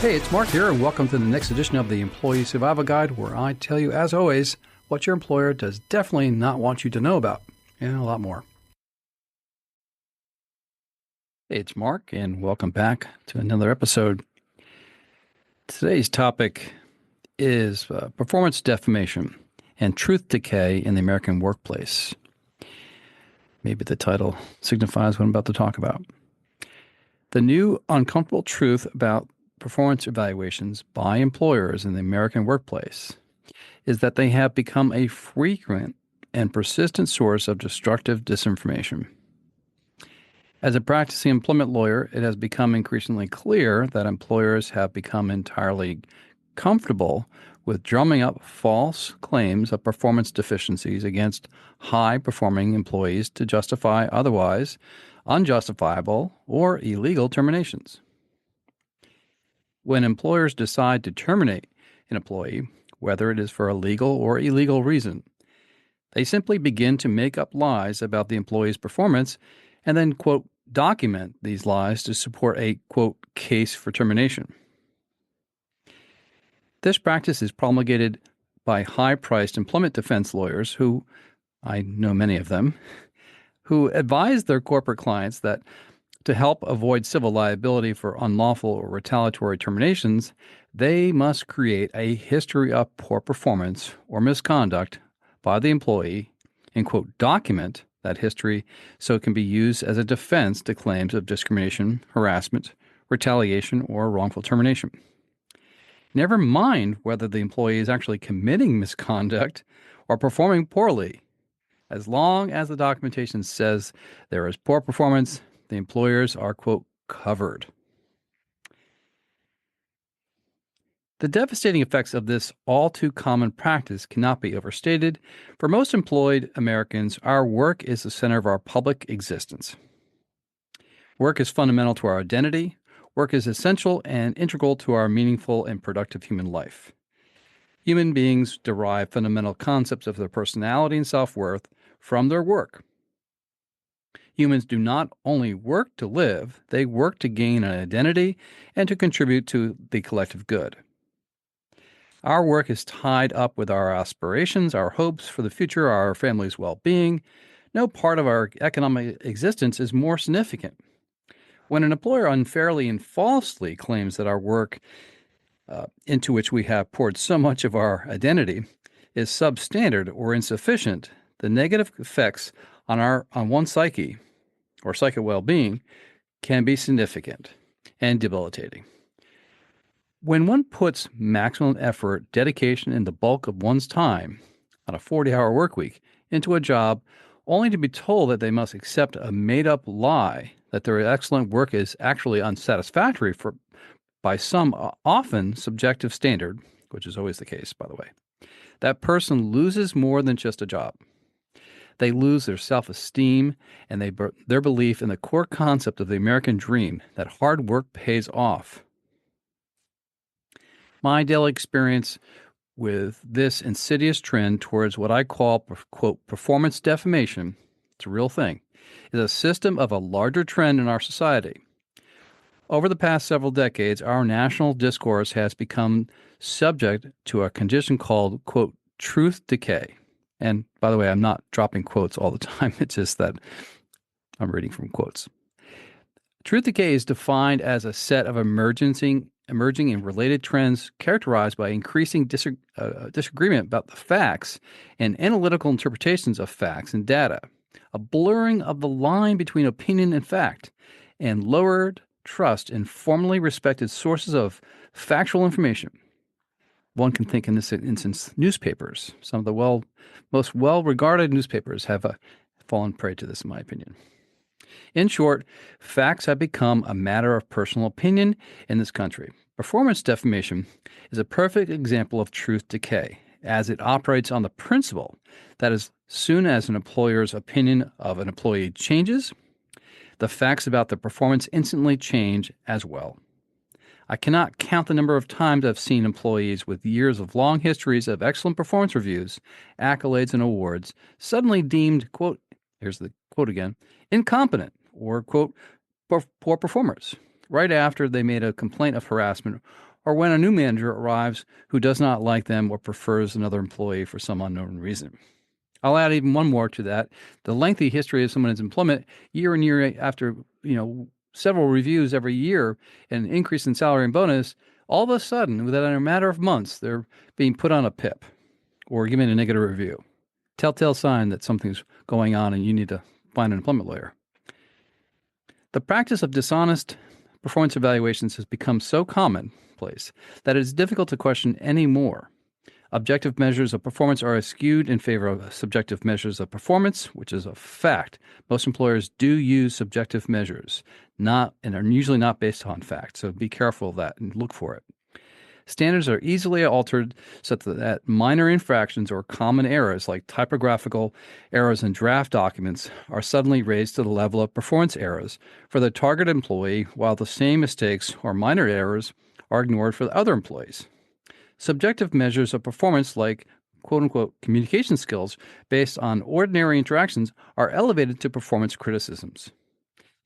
Hey, it's Mark here, and welcome to the next edition of the Employee Survival Guide, where I tell you, as always, what your employer does definitely not want you to know about, and a lot more. Hey, it's Mark, and welcome back to another episode. Today's topic is performance defamation and truth decay in the American workplace. Maybe the title signifies what I'm about to talk about. The new uncomfortable truth about performance evaluations by employers in the American workplace is that they have become a frequent and persistent source of destructive disinformation. As a practicing employment lawyer, it has become increasingly clear that employers have become entirely comfortable with drumming up false claims of performance deficiencies against high-performing employees to justify otherwise unjustifiable or illegal terminations. When employers decide to terminate an employee, whether it is for a legal or illegal reason, they simply begin to make up lies about the employee's performance and then, quote, document these lies to support a, quote, case for termination. This practice is promulgated by high-priced employment defense lawyers who, I know many of them, who advise their corporate clients that to help avoid civil liability for unlawful or retaliatory terminations, they must create a history of poor performance or misconduct by the employee and, quote, document that history so it can be used as a defense to claims of discrimination, harassment, retaliation, or wrongful termination. Never mind whether the employee is actually committing misconduct or performing poorly. As long as the documentation says there is poor performance, the employers are, quote, covered. The devastating effects of this all-too-common practice cannot be overstated. For most employed Americans, our work is the center of our public existence. Work is fundamental to our identity. Work is essential and integral to our meaningful and productive human life. Human beings derive fundamental concepts of their personality and self-worth from their work. Humans do not only work to live, they work to gain an identity and to contribute to the collective good. Our work is tied up with our aspirations, our hopes for the future, our family's well-being. No part of our economic existence is more significant. When an employer unfairly and falsely claims that our work, into which we have poured so much of our identity, is substandard or insufficient, the negative effects on one's psyche or psychic well-being can be significant and debilitating. When one puts maximum effort, dedication, and the bulk of one's time on a 40-hour work week into a job only to be told that they must accept a made-up lie that their excellent work is actually unsatisfactory by some often subjective standard, which is always the case, by the way, that person loses more than just a job. They lose their self-esteem and their belief in the core concept of the American dream that hard work pays off. My daily experience with this insidious trend towards what I call, quote, performance defamation, it's a real thing, is a system of a larger trend in our society. Over the past several decades, our national discourse has become subject to a condition called, quote, truth decay. And by the way, I'm not dropping quotes all the time. It's just that I'm reading from quotes. Truth decay is defined as a set of emerging and related trends characterized by increasing disagreement about the facts and analytical interpretations of facts and data, a blurring of the line between opinion and fact, and lowered trust in formally respected sources of factual information. One can think in this instance newspapers. Some of the most well-regarded newspapers have fallen prey to this, in my opinion. In short, facts have become a matter of personal opinion in this country. Performance defamation is a perfect example of truth decay, as it operates on the principle that as soon as an employer's opinion of an employee changes, the facts about their performance instantly change as well. I cannot count the number of times I've seen employees with years of long histories of excellent performance reviews, accolades, and awards suddenly deemed, quote, here's the quote again, incompetent or, quote, poor performers, right after they made a complaint of harassment or when a new manager arrives who does not like them or prefers another employee for some unknown reason. I'll add even one more to that. The lengthy history of someone's employment, year and year after, several reviews every year, and an increase in salary and bonus, all of a sudden, within a matter of months, they're being put on a PIP or given a negative review. Telltale sign that something's going on and you need to find an employment lawyer. The practice of dishonest performance evaluations has become so commonplace that it is difficult to question anymore. Objective measures of performance are skewed in favor of subjective measures of performance, which is a fact. Most employers do use subjective measures, and are usually not based on fact. So be careful of that and look for it. Standards are easily altered so that minor infractions or common errors like typographical errors in draft documents are suddenly raised to the level of performance errors for the target employee, while the same mistakes or minor errors are ignored for the other employees. Subjective measures of performance like quote-unquote communication skills based on ordinary interactions are elevated to performance criticisms.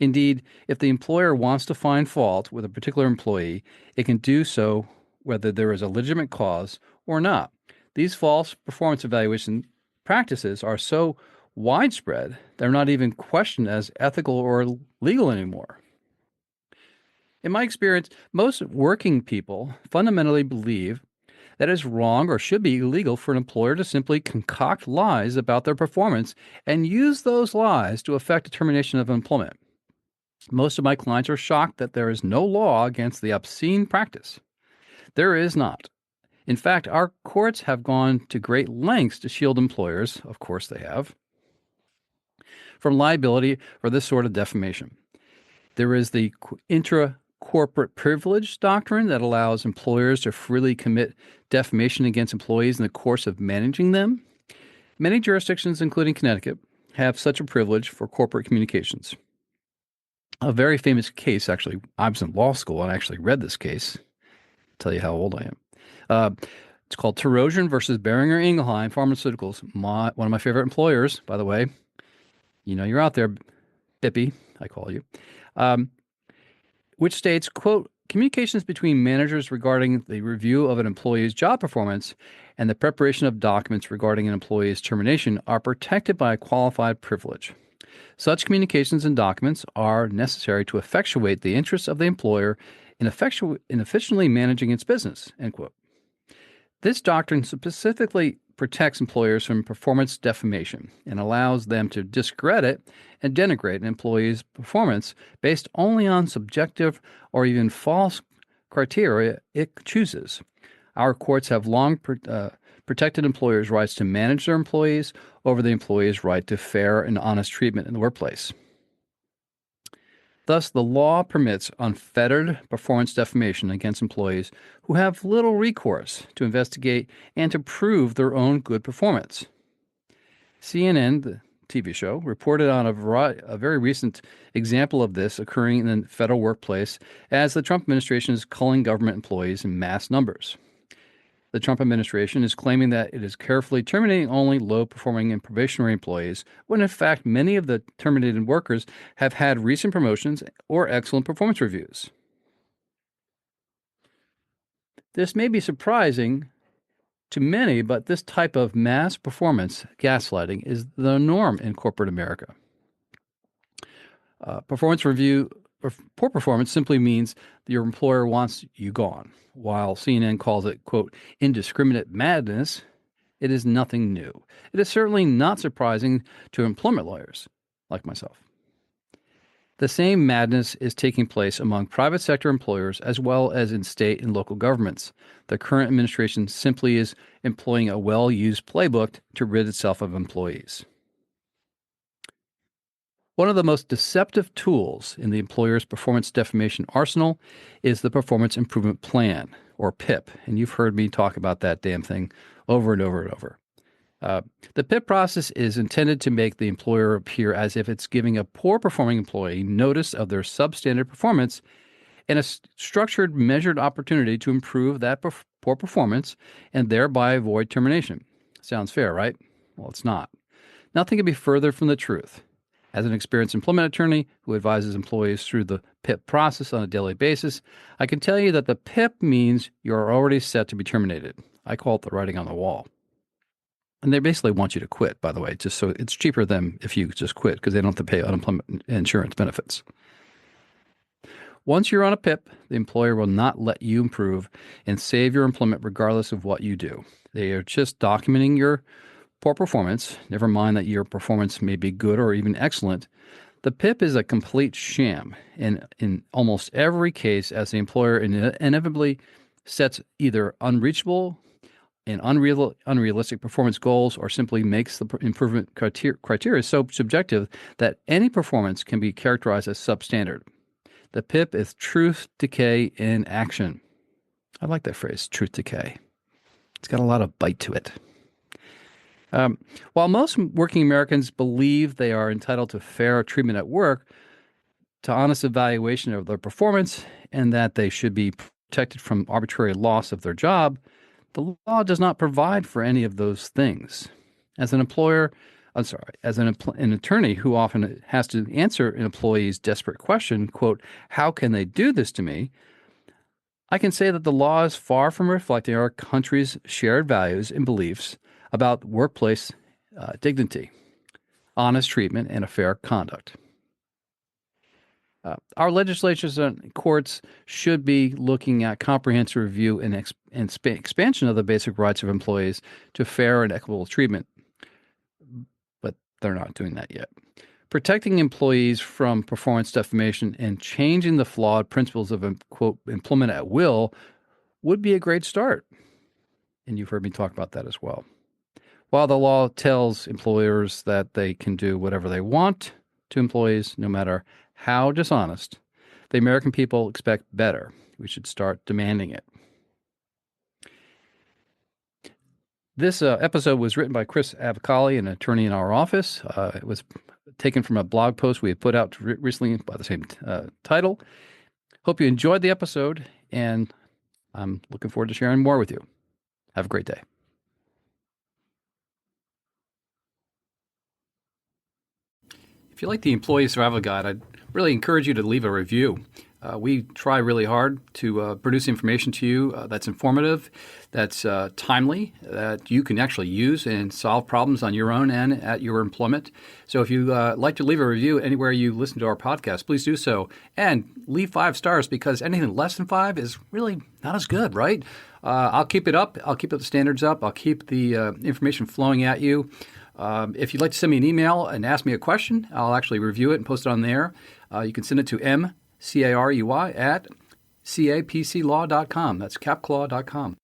Indeed, if the employer wants to find fault with a particular employee, it can do so whether there is a legitimate cause or not. These false performance evaluation practices are so widespread, they're not even questioned as ethical or legal anymore. In my experience, most working people fundamentally believe that is wrong or should be illegal for an employer to simply concoct lies about their performance and use those lies to effect a termination of employment. Most of my clients are shocked that there is no law against the obscene practice. There is not. In fact, our courts have gone to great lengths to shield employers, of course they have, from liability for this sort of defamation. There is the intra-corporate privilege doctrine that allows employers to freely commit defamation against employees in the course of managing them. Many jurisdictions, including Connecticut, have such a privilege for corporate communications. A very famous case, actually, I was in law school and I actually read this case. I'll tell you how old I am. It's called Terosian versus Boehringer Ingelheim Pharmaceuticals. One of my favorite employers, by the way. You know you're out there, Bippy, I call you. Which states, quote, communications between managers regarding the review of an employee's job performance and the preparation of documents regarding an employee's termination are protected by a qualified privilege. Such communications and documents are necessary to effectuate the interests of the employer in efficiently managing its business, end quote. This doctrine specifically protects employers from performance defamation and allows them to discredit and denigrate an employee's performance based only on subjective or even false criteria it chooses. Our courts have long protected employers' rights to manage their employees over the employee's right to fair and honest treatment in the workplace. Thus, the law permits unfettered performance defamation against employees who have little recourse to investigate and to prove their own good performance. CNN, the TV show, reported on a very recent example of this occurring in the federal workplace as the Trump administration is culling government employees in mass numbers. The Trump administration is claiming that it is carefully terminating only low-performing and probationary employees, when in fact many of the terminated workers have had recent promotions or excellent performance reviews. This may be surprising to many, but this type of mass performance gaslighting is the norm in corporate America. Performance review or poor performance simply means that your employer wants you gone. While CNN calls it, quote, indiscriminate madness, it is nothing new. It is certainly not surprising to employment lawyers like myself. The same madness is taking place among private sector employers as well as in state and local governments. The current administration simply is employing a well-used playbook to rid itself of employees. One of the most deceptive tools in the employer's performance defamation arsenal is the Performance Improvement Plan, or PIP, and you've heard me talk about that damn thing over and over and over. The PIP process is intended to make the employer appear as if it's giving a poor-performing employee notice of their substandard performance and a structured, measured opportunity to improve that poor performance and thereby avoid termination. Sounds fair, right? Well, it's not. Nothing could be further from the truth. As an experienced employment attorney who advises employees through the PIP process on a daily basis, I can tell you that the PIP means you're already set to be terminated. I call it the writing on the wall. And they basically want you to quit, by the way, just so it's cheaper than if you just quit because they don't have to pay unemployment insurance benefits. Once you're on a PIP, the employer will not let you improve and save your employment regardless of what you do. They are just documenting your poor performance, never mind that your performance may be good or even excellent. The PIP is a complete sham, and in almost every case, as the employer inevitably sets either unreachable and unrealistic performance goals or simply makes the improvement criteria so subjective that any performance can be characterized as substandard. The PIP is truth, decay, in action. I like that phrase, truth, decay. It's got a lot of bite to it. While most working Americans believe they are entitled to fair treatment at work, to honest evaluation of their performance, and that they should be protected from arbitrary loss of their job, the law does not provide for any of those things. As an attorney who often has to answer an employee's desperate question, quote, "How can they do this to me?" I can say that the law is far from reflecting our country's shared values and beliefs about workplace dignity, honest treatment, and a fair conduct. Our legislatures and courts should be looking at comprehensive review and expansion of the basic rights of employees to fair and equitable treatment, but they're not doing that yet. Protecting employees from performance defamation and changing the flawed principles of, quote, employment at will would be a great start. And you've heard me talk about that as well. While the law tells employers that they can do whatever they want to employees, no matter how dishonest, the American people expect better. We should start demanding it. This episode was written by Chris Avicali, an attorney in our office. It was taken from a blog post we had put out recently by the same title. Hope you enjoyed the episode, and I'm looking forward to sharing more with you. Have a great day. If you like the Employee Survival Guide, I'd really encourage you to leave a review. We try really hard to produce information to you that's informative, that's timely, that you can actually use and solve problems on your own and at your employment. So if you like to leave a review anywhere you listen to our podcast, please do so. And leave 5 stars, because anything less than 5 is really not as good, right? I'll keep it up. I'll keep the standards up. I'll keep the information flowing at you. If you'd like to send me an email and ask me a question, I'll actually review it and post it on there. You can send it to mcarey@capclaw.com. That's capclaw.com.